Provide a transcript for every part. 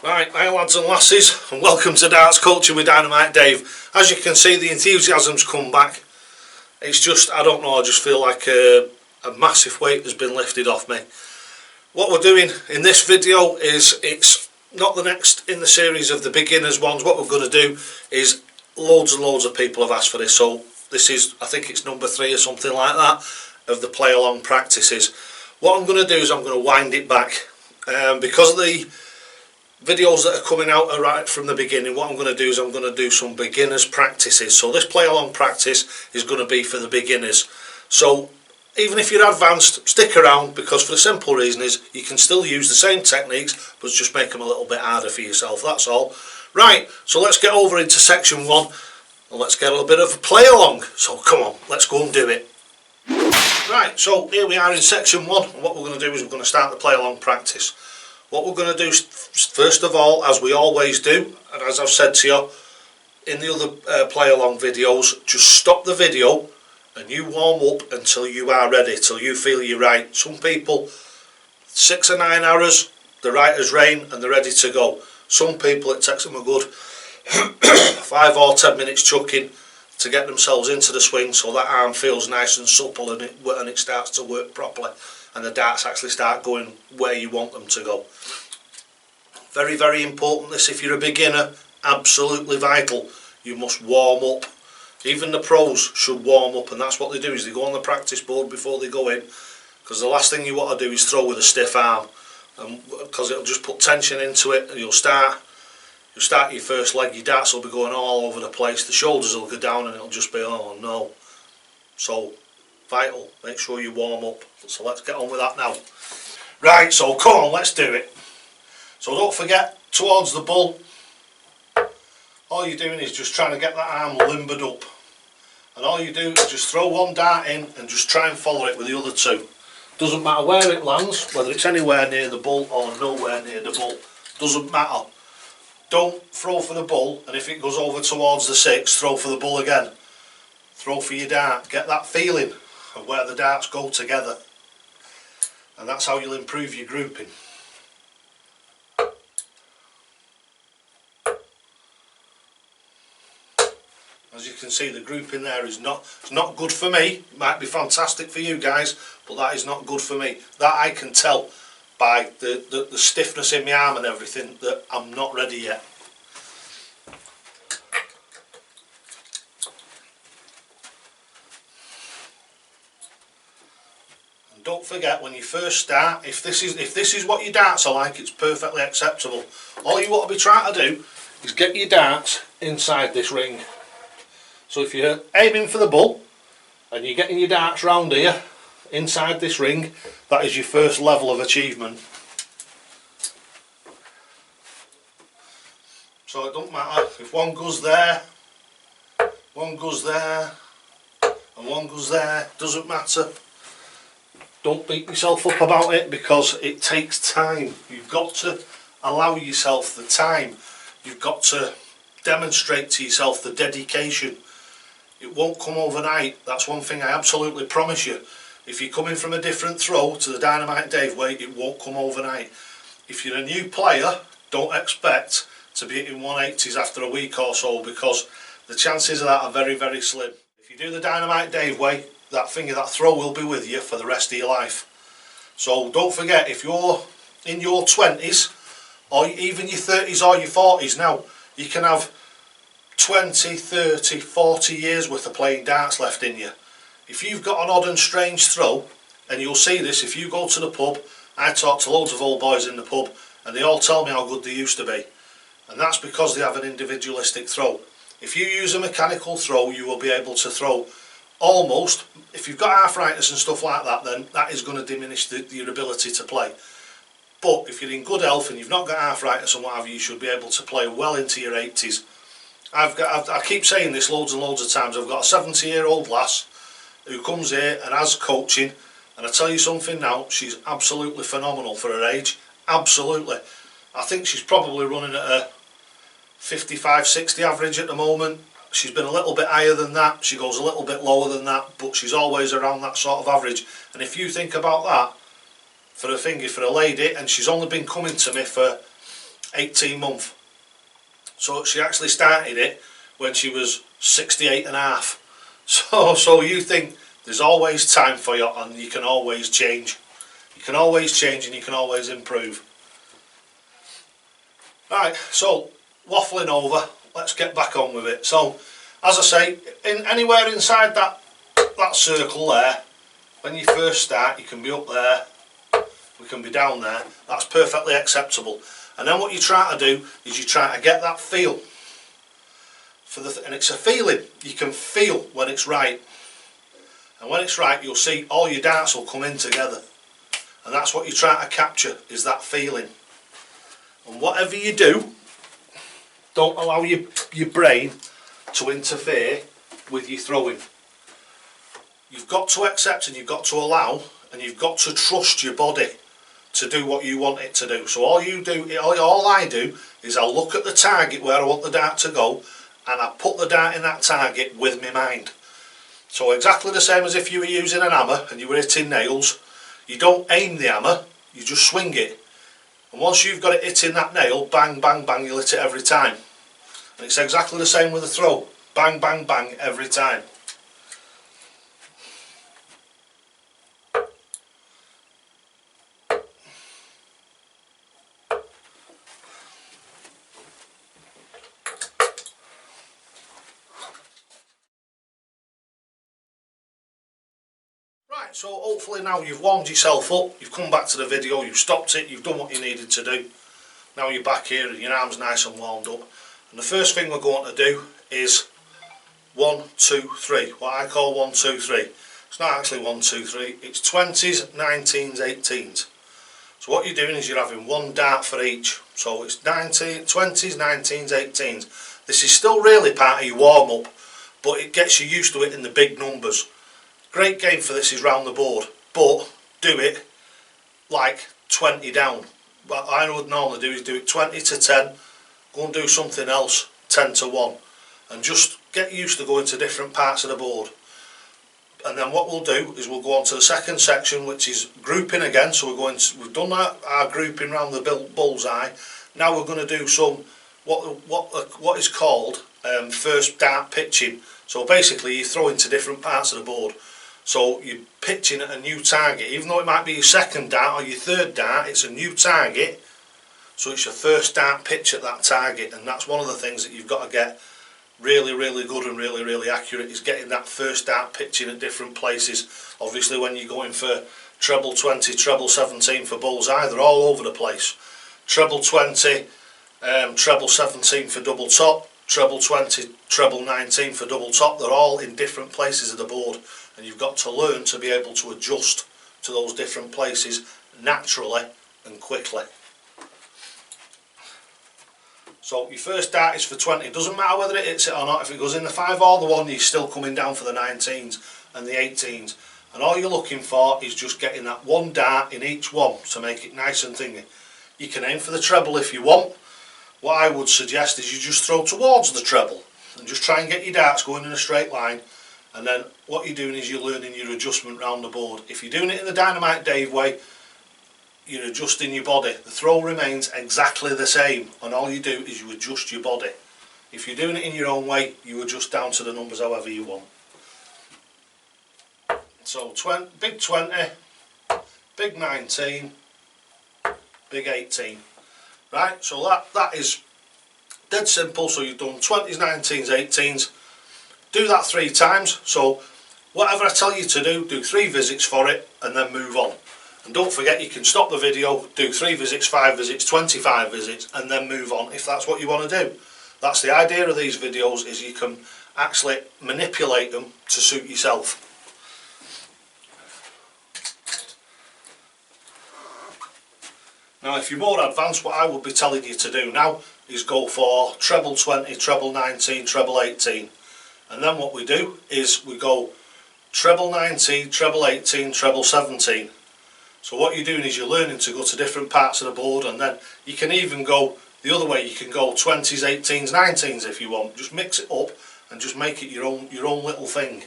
Right, hi lads and lasses, and welcome to Darts Culture with Dynamite Dave. As you can see, the enthusiasm's come back. It's just, I don't know, I just feel like a massive weight has been lifted off me. What we're doing in this video is, it's not the next in the series of the beginners ones. What we're going to do is, loads and loads of people have asked for this, so this is, I think it's number 3 or something like that, of the play along practices. What I'm going to do is I'm going to wind it back, because of the videos that are coming out are right from the beginning. What I'm going to do is I'm going to do some beginners practices. So this play along practice is going to be for the beginners. So even if you're advanced, stick around, because for the simple reason is you can still use the same techniques but just make them a little bit harder for yourself, that's all. Right, so let's get over into section 1 and let's get a little bit of a play along. So come on, let's go and do it. Right, so here we are in section 1, and what we're going to do is we're going to start the play along practice. What we're going to do first of all, as we always do, and as I've said to you in the other play along videos, just stop the video and you warm up until you are ready, till you feel you're right. Some people, 6 or 9 hours, they're right as rain and they're ready to go. Some people it takes them a good 5 or 10 minutes chucking to get themselves into the swing, so that arm feels nice and supple and it starts to work properly, and the darts actually start going where you want them to go. Very, very important this if you're a beginner, absolutely vital. You must warm up. Even the pros should warm up, and that's what they do, is they go on the practice board before they go in, because the last thing you want to do is throw with a stiff arm, and because it'll just put tension into it, and you'll start your first leg, your darts will be going all over the place, the shoulders will go down and it'll just be, oh no. So vital, make sure you warm up. So let's get on with that now. Right, so come on, let's do it. So don't forget, towards the bull, all you're doing is just trying to get that arm limbered up, and all you do is just throw one dart in and just try and follow it with the other two. Doesn't matter where it lands, whether it's anywhere near the bull or nowhere near the bull, doesn't matter. Don't throw for the bull, and if it goes over towards the 6, throw for the bull again. Throw for your dart, get that feeling of where the darts go together, and that's how you'll improve your grouping. As you can see, the grouping there is not good for me. It might be fantastic for you guys, but that is not good for me. That I can tell by the stiffness in my arm and everything that I'm not ready yet. And don't forget, when you first start, if this is what your darts are like, it's perfectly acceptable. All you want to be trying to do is get your darts inside this ring. So if you're aiming for the bull and you're getting your darts round here inside this ring, that is your first level of achievement. So it don't matter if one goes there, one goes there and one goes there, doesn't matter. Don't beat yourself up about it, because it takes time. You've got to allow yourself the time. You've got to demonstrate to yourself the dedication. It won't come overnight. That's one thing I absolutely promise you. If you're coming from a different throw to the Dynamite Dave way, it won't come overnight. If you're a new player, don't expect to be hitting 180s after a week or so, because the chances of that are very, very slim. If you do the Dynamite Dave way, that throw will be with you for the rest of your life. So don't forget, if you're in your 20s or even your 30s or your 40s now, you can have 20, 30, 40 years worth of playing darts left in you. If you've got an odd and strange throw, and you'll see this if you go to the pub, I talk to loads of old boys in the pub and they all tell me how good they used to be, and that's because they have an individualistic throw. If you use a mechanical throw, you will be able to throw almost, if you've got arthritis and stuff like that, then that is going to diminish your ability to play. But if you're in good health and you've not got arthritis and what have you, you should be able to play well into your 80s. I keep saying this loads and loads of times. I've got a 70-year-old lass who comes here and has coaching, and I tell you something now, she's absolutely phenomenal for her age. Absolutely. I think she's probably running at a 55-60 average at the moment. She's been a little bit higher than that, she goes a little bit lower than that, but she's always around that sort of average. And if you think about that, for a lady, and she's only been coming to me for 18 months. So she actually started it when she was 68 and a half. So you think there's always time for you, and you can always change. You can always change and you can always improve. Right, so waffling over, let's get back on with it. So as I say, anywhere inside that circle there, when you first start, you can be up there, we can be down there, that's perfectly acceptable. And then what you try to do is you try to get that feel for and it's a feeling. You can feel when it's right, and when it's right you'll see all your darts will come in together, and that's what you try to capture, is that feeling. And whatever you do, don't allow your brain to interfere with your throwing. You've got to accept and you've got to allow and you've got to trust your body to do what you want it to do. So all I do is I'll look at the target where I want the dart to go, and I put the dart in that target with my mind. So exactly the same as if you were using an hammer and you were hitting nails. You don't aim the hammer, you just swing it. And once you've got it hitting that nail, bang, bang, bang, you'll hit it every time. And it's exactly the same with a throw. Bang, bang, bang, every time. Right, so hopefully now you've warmed yourself up, you've come back to the video, you've stopped it, you've done what you needed to do. Now you're back here and your arm's nice and warmed up. And the first thing we're going to do is 1, 2, 3, what I call 1, 2, 3. It's not actually 1, 2, 3, it's 20s, 19s, 18s. So what you're doing is you're having one dart for each. So it's 20s, 19s, 18s. This is still really part of your warm up, but it gets you used to it in the big numbers. Great game for this is round the board, but do it like 20 down. What I would normally do is do it 20 to 10, go and do something else 10 to 1, and just get used to going to different parts of the board. And then what we'll do is we'll go on to the second section, which is grouping again. So we've done our grouping round the bullseye. Now we're going to do some what is called first dart pitching. So basically you throw into different parts of the board. So you're pitching at a new target, even though it might be your second dart or your third dart, it's a new target. So it's your first dart pitch at that target, and that's one of the things that you've got to get really, really good and really, really accurate, is getting that first dart pitching at different places. Obviously when you're going for treble 20, treble 17 for bullseye, they're all over the place. Treble 20, treble 17 for double top, treble 20, treble 19 for double top, they're all in different places of the board. And you've got to learn to be able to adjust to those different places naturally and quickly. So your first dart is for 20. It doesn't matter whether it hits it or not. If it goes in the 5 or the 1, you're still coming down for the 19s and the 18s. And all you're looking for is just getting that one dart in each one to make it nice and thingy. You can aim for the treble if you want. What I would suggest is you just throw towards the treble and just try and get your darts going in a straight line. And then what you're doing is you're learning your adjustment round the board. If you're doing it in the Dynamite Dave way, you're adjusting your body. The throw remains exactly the same, and all you do is you adjust your body. If you're doing it in your own way, you adjust down to the numbers however you want. So big 20, big 19, big 18. Right, so that is dead simple. So you've done 20s, 19s, 18s. Do that 3 times. So whatever I tell you to do 3 visits for it and then move on. And don't forget, you can stop the video, do 3 visits, 5 visits, 25 visits, and then move on if that's what you want to do. That's the idea of these videos, is you can actually manipulate them to suit yourself. Now if you're more advanced, what I would be telling you to do now is go for treble 20, treble 19, treble 18. And then what we do is we go treble 19, treble 18, treble 17. So what you're doing is you're learning to go to different parts of the board, and then you can even go the other way. You can go 20s, 18s, 19s if you want. Just mix it up and just make it your own little thing.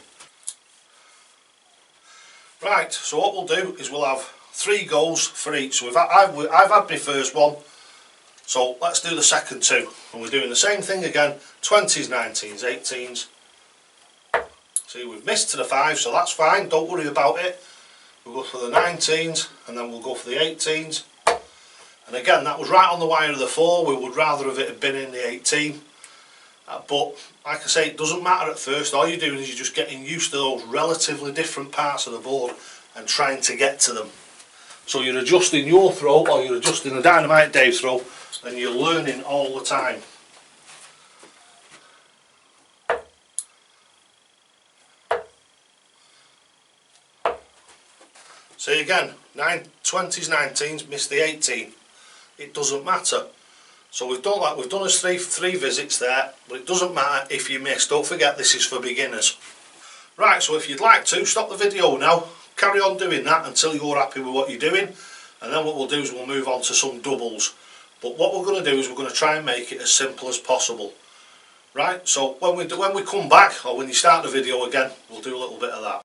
Right, so what we'll do is we'll have 3 goals for each. So I've had my first one, So let's do the second two, and we're doing the same thing again, 20s, 19s, 18s. See, we've missed to the 5, so that's fine, don't worry about it. We'll go for the 19s, and then we'll go for the 18s. And again, that was right on the wire of the 4, we would rather have it have been in the 18. But like I say, it doesn't matter at first, all you're doing is you're just getting used to those relatively different parts of the board and trying to get to them. So you're adjusting your throw, or you're adjusting the Dynamite Dave throw, and you're learning all the time. See again, 20s, 19s, missed the 18. It doesn't matter. So we've done that, we've done us three visits there, but it doesn't matter if you miss. Don't forget, this is for beginners. Right, so if you'd like to, stop the video now, carry on doing that until you're happy with what you're doing, and then what we'll do is we'll move on to some doubles. But what we're going to do is we're going to try and make it as simple as possible. Right, so when we come back, or when you start the video again, we'll do a little bit of that.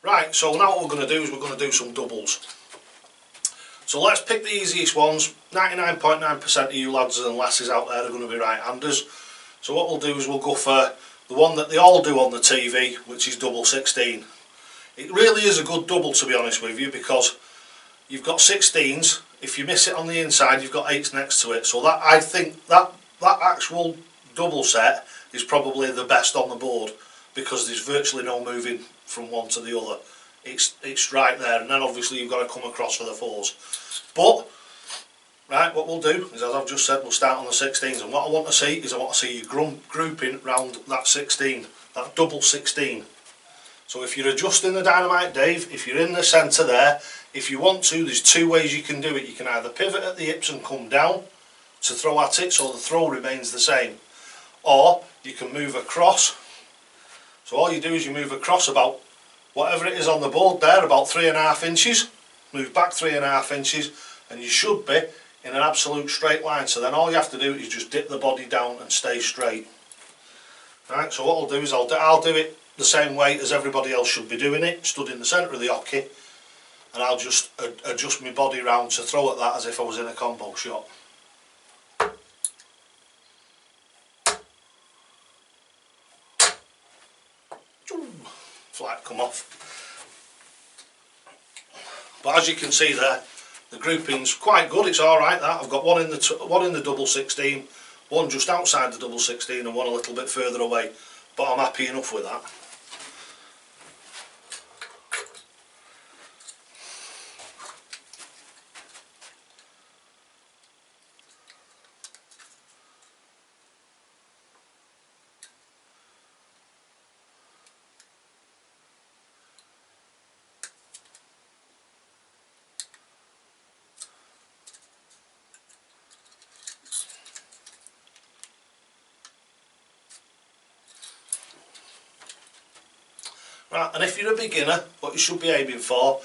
Right, so now what we're going to do is we're going to do some doubles. So let's pick the easiest ones. 99.9% of you lads and lasses out there are going to be right-handers. So what we'll do is we'll go for the one that they all do on the TV, which is double 16. It really is a good double, to be honest with you, because you've got 16s. If you miss it on the inside, you've got 8s next to it. So that, I think that actual double set is probably the best on the board, because there's virtually no moving from one to the other. It's right there, and then obviously you've got to come across for the 4s. But right, what we'll do is, as I've just said, we'll start on the 16s, and what I want to see is I want to see you grouping round that 16, that double 16. So if you're adjusting the Dynamite Dave, if you're in the centre there, if you want to, there's two ways you can do it. You can either pivot at the hips and come down to throw at it, so the throw remains the same, or you can move across. So all you do is you move across about whatever it is on the board there, about 3.5 inches, move back 3.5 inches, and you should be in an absolute straight line. So then all you have to do is just dip the body down and stay straight. Right, so what I'll do is I'll do it the same way as everybody else should be doing it, stood in the centre of the hockey, and I'll just adjust my body round to throw at that as if I was in a combo shot. Flight come off. But as you can see there, the grouping's quite good. It's all right. That I've got one in the double 16, one just outside the double 16, and one a little bit further away. But I'm happy enough with that. Right, and if you're a beginner, what you should be aiming for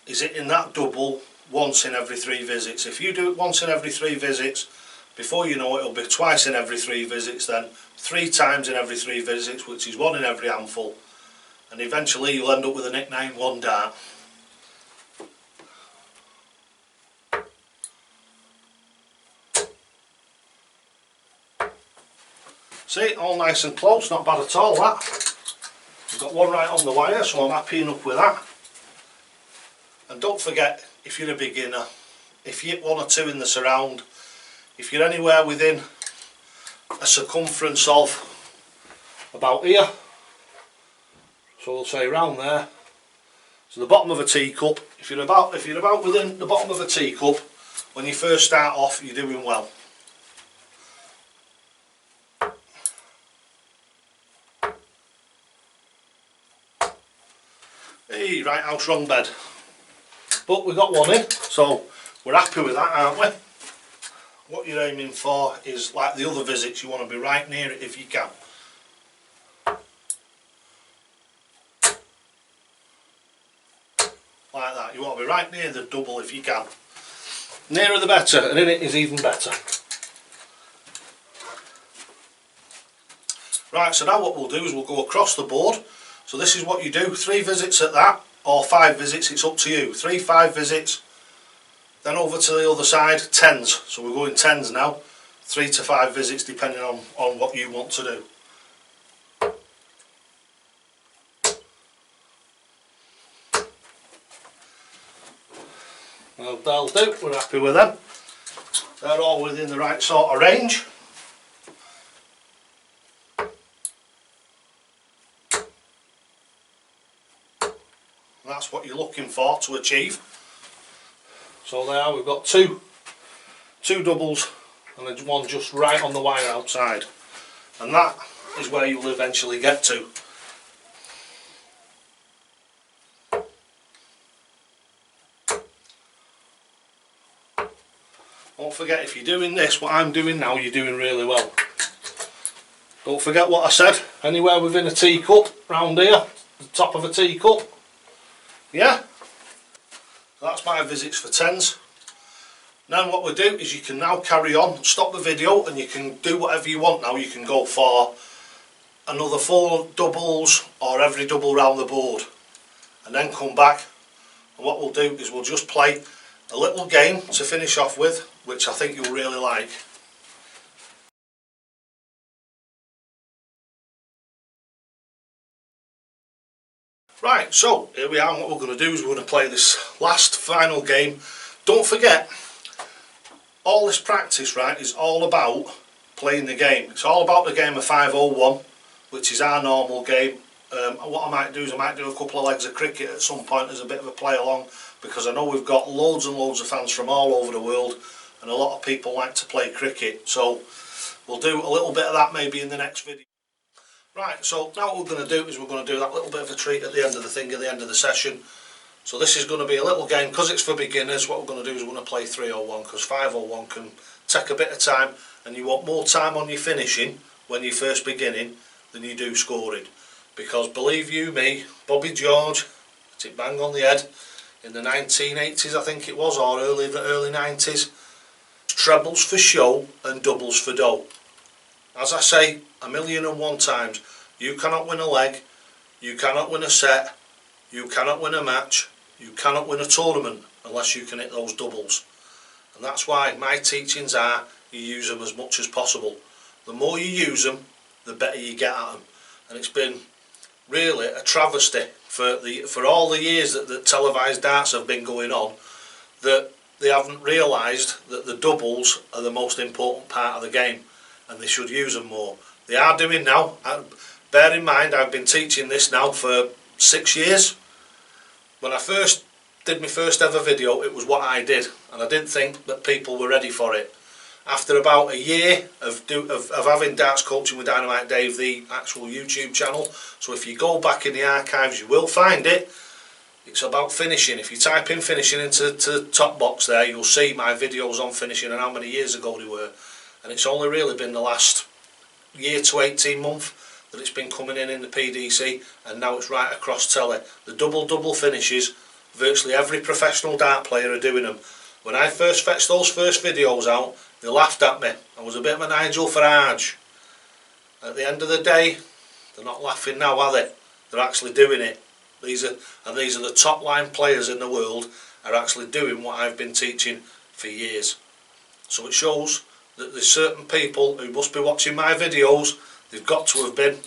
is hitting that double once in every 3 visits. If you do it once in every 3 visits, before you know it, it'll be twice in every 3 visits, then 3 times in every 3 visits, which is 1 in every handful, and eventually you'll end up with a nickname, One Dart. See, all nice and close, not bad at all that. We've got one right on the wire, so I'm happy enough with that. And don't forget, if you're a beginner, if you hit 1 or 2 in the surround, if you're anywhere within a circumference of about here, so we'll say around there, so the bottom of a teacup, if you're about within the bottom of a teacup, when you first start off, you're doing well. Hey, right house, wrong bed. But we got one in, so we're happy with that, aren't we? What you're aiming for is, like the other visits, you want to be right near it if you can. Like that, you want to be right near the double if you can. Nearer the better, and in it is even better. Right, so now what we'll do is we'll go across the board. So this is what you do, 3 visits at that, or 5 visits, it's up to you. 3, 5 visits, then over to the other side, 10s. So we're going 10s now, 3 to 5 visits depending on what you want to do. Well, that'll do, we're happy with them. They're all within the right sort of range. That's what you're looking for to achieve. So there we've got two doubles and then one just right on the wire outside, and that is where you'll eventually get to. Don't forget, if you're doing this, what I'm doing now, you're doing really well. Don't forget what I said, anywhere within a teacup round here, the top of a teacup. Yeah, that's my visits for 10s. Now what we do is you can now carry on, stop the video, and you can do whatever you want now. You can go for another 4 doubles or every double round the board, and then come back, and what we'll do is we'll just play a little game to finish off with, which I think you'll really like. Right, so here we are, and what we're going to do is we're going to play this last final game. Don't forget, all this practice, right, is all about playing the game. It's all about the game of 501, which is our normal game. What I might do is I might do a couple of legs of cricket at some point as a bit of a play along, because I know we've got loads and loads of fans from all over the world, and a lot of people like to play cricket. So we'll do a little bit of that maybe in the next video. Right, so now what we're going to do is we're going to do that little bit of a treat at the end of the thing, at the end of the session. So this is going to be a little game, because it's for beginners. What we're going to do is we're going to play 301, because 501 can take a bit of time, and you want more time on your finishing when you're first beginning than you do scoring. Because believe you me, Bobby George hit it bang on the head in the 1980s, I think it was, or early 90s. Trebles for show and doubles for dough. As I say 1,000,001 times, you cannot win a leg, you cannot win a set, you cannot win a match, you cannot win a tournament unless you can hit those doubles. And that's why my teachings are, you use them as much as possible. The more you use them, the better you get at them. And it's been really a travesty for all the years that televised darts have been going on, that they haven't realised that the doubles are the most important part of the game, and they should use them more. They are doing now. Bear in mind, I've been teaching this now for 6 years. When I first did my first ever video, it was what I did, and I didn't think that people were ready for it. After about a year of having Darts Coaching with Dynamite Dave, the actual YouTube channel, so if you go back in the archives you will find it. It's about finishing. If you type in finishing into the top box there, you'll see my videos on finishing and how many years ago they were. And it's only really been the last year to 18 months that it's been coming in the PDC, and now it's right across telly. The double finishes, virtually every professional dart player are doing them. When I first fetched those first videos out, they laughed at me. I was a bit of a Nigel Farage. At the end of the day, they're not laughing now, are they? They're actually doing it. These are the top line players in the world, are actually doing what I've been teaching for years. So it shows that there's certain people who must be watching my videos. They've got to have been,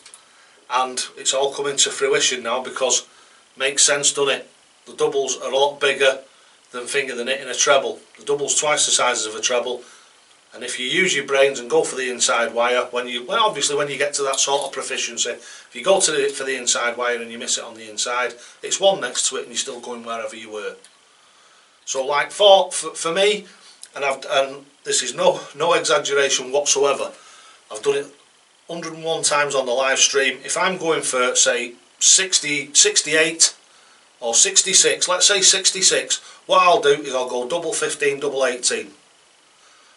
and it's all coming to fruition now, because it makes sense, doesn't it? The doubles are a lot bigger than hitting a treble. The double's twice the size of a treble, and if you use your brains and go for the inside wire, obviously when you get to that sort of proficiency, if you go for the inside wire and you miss it on the inside, it's one next to it and you're still going wherever you were. So like for me, and this is no exaggeration whatsoever, I've done it 101 times on the live stream. If I'm going for say 60, 68 or 66, let's say 66, what I'll do is I'll go double 15, double 18.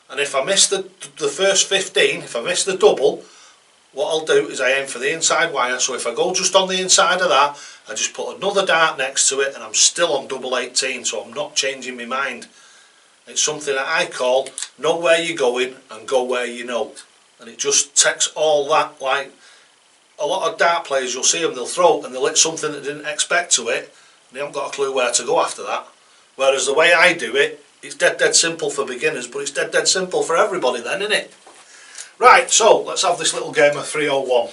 And if I miss the first 15, if I miss the double, what I'll do is I aim for the inside wire. So if I go just on the inside of that, I just put another dart next to it and I'm still on double 18, so I'm not changing my mind. It's something that I call know where you're going and go where you know. And it just takes all that, like, a lot of dart players, you'll see them, they'll throw and they'll hit something that they didn't expect to hit, and they haven't got a clue where to go after that. Whereas the way I do it, it's dead simple for beginners, but it's dead simple for everybody then, isn't it? Right, so let's have this little game of 301.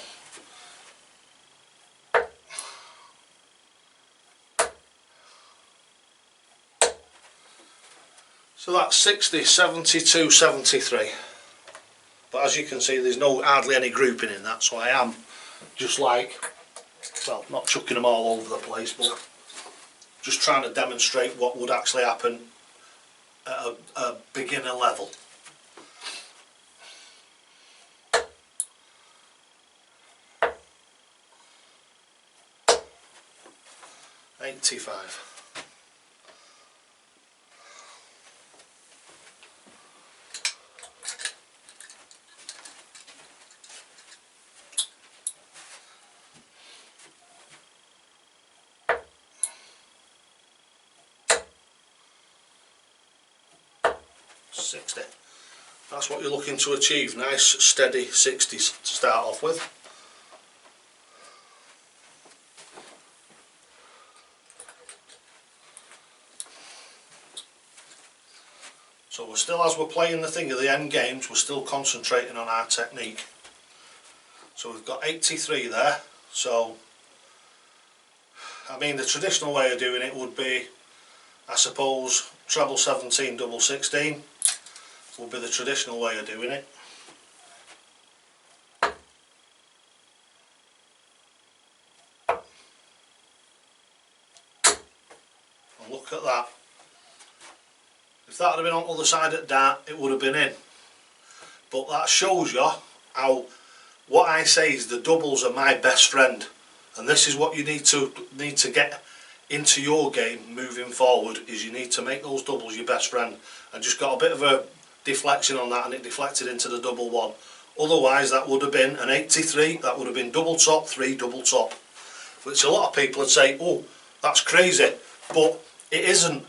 So that's 60, 72, 73. But as you can see, there's hardly any grouping in that, so I am just like, well, not chucking them all over the place, but just trying to demonstrate what would actually happen at a beginner level. $85. 60. That's what you're looking to achieve, nice steady 60s to start off with. So we're still, as we're playing the thing of the end games, we're still concentrating on our technique. So we've got 83 there, so I mean the traditional way of doing it would be, I suppose, treble 17, double 16 would be the traditional way of doing it. And look at that. If that had been on the other side at dart, it would have been in. But that shows you how, what I say is the doubles are my best friend, and this is what you need to get into your game moving forward, is you need to make those doubles your best friend. I just got a bit of a deflection on that and it deflected into the double one. Otherwise that would have been an 83, that would have been double top, 3 double top. Which a lot of people would say, oh, that's crazy, but it isn't.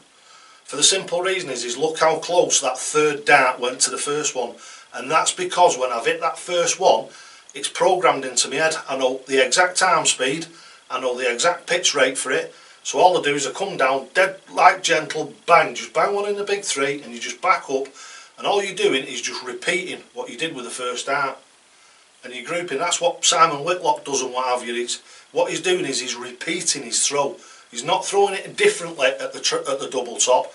For the simple reason is look how close that third dart went to the first one, and that's because when I've hit that first one, it's programmed into my head. I know the exact arm speed, I know the exact pitch rate for it, so all I do is I come down, dead like gentle, bang, just bang one in the big 3 and you just back up, and all you're doing is just repeating what you did with the first dart. And you're grouping, that's what Simon Whitlock does and what have you. What he's doing is he's repeating his throw. He's not throwing it differently at the double top.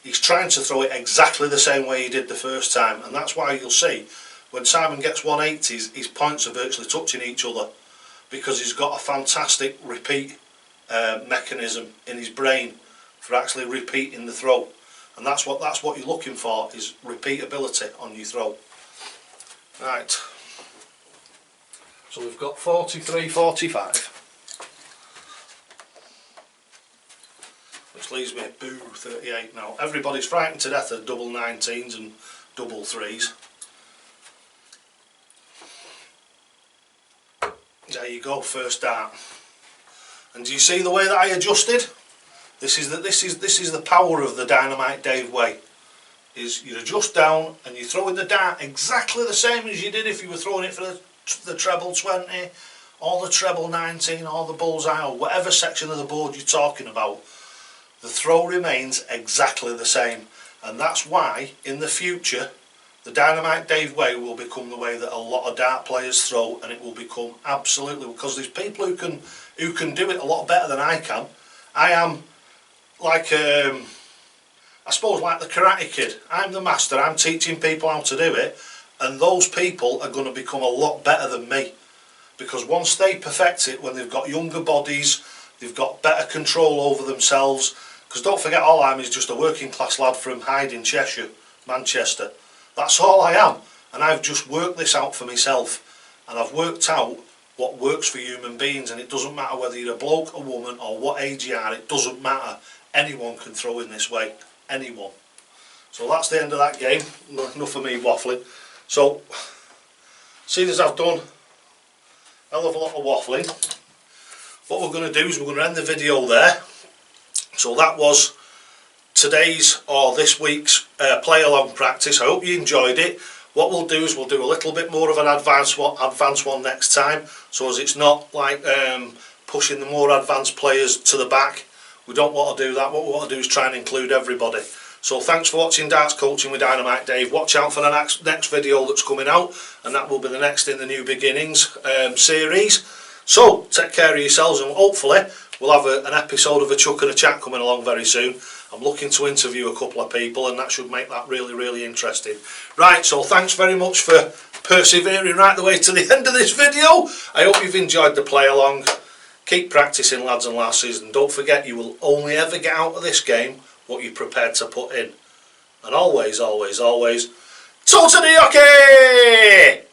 He's trying to throw it exactly the same way he did the first time, and that's why you'll see when Simon gets 180s, his points are virtually touching each other, because he's got a fantastic repeat mechanism in his brain for actually repeating the throw, and that's what you're looking for, is repeatability on your throw. Right, so we've got 43, 45. Which leaves me, boo, 38 now. Everybody's frightened to death of double 19s and double 3s. There you go, first dart. And do you see the way that I adjusted? This is the power of the Dynamite Dave way. Is you adjust down and you throw in the dart exactly the same as you did if you were throwing it for the treble 20 or the treble 19 or the bullseye or whatever section of the board you're talking about. The throw remains exactly the same, and that's why in the future the Dynamite Dave way will become the way that a lot of dart players throw, and it will become absolutely, because there's people who can do it a lot better than I can. I am like I suppose like the Karate Kid. I'm the master, I'm teaching people how to do it, and those people are going to become a lot better than me, because once they perfect it, when they've got younger bodies, they've got better control over themselves. Because don't forget, all I am is just a working class lad from Hyde in Cheshire, Manchester. That's all I am, and I've just worked this out for myself, and I've worked out what works for human beings, and it doesn't matter whether you're a bloke, a woman, or what age you are, it doesn't matter. Anyone can throw in this way, anyone. So that's the end of that game. Enough of me waffling. So, seeing as I've done a hell of a lot of waffling, what we're going to do is we're going to end the video there. So that was today's or this week's play along practice. I hope you enjoyed it. What we'll do is we'll do a little bit more of an advanced one next time, so as it's not like pushing the more advanced players to the back. We don't want to do that. What we want to do is try and include everybody. So thanks for watching Darts Coaching with Dynamite Dave. Watch out for the next video that's coming out, and that will be the next in the New Beginnings series. So take care of yourselves, and hopefully we'll have an episode of a Chuck and a Chat coming along very soon. I'm looking to interview a couple of people, and that should make that really interesting. Right, so thanks very much for persevering right the way to the end of this video. I hope you've enjoyed the play along. Keep practicing, lads and lasses, and don't forget, you will only ever get out of this game what you're prepared to put in. And always, totally okay!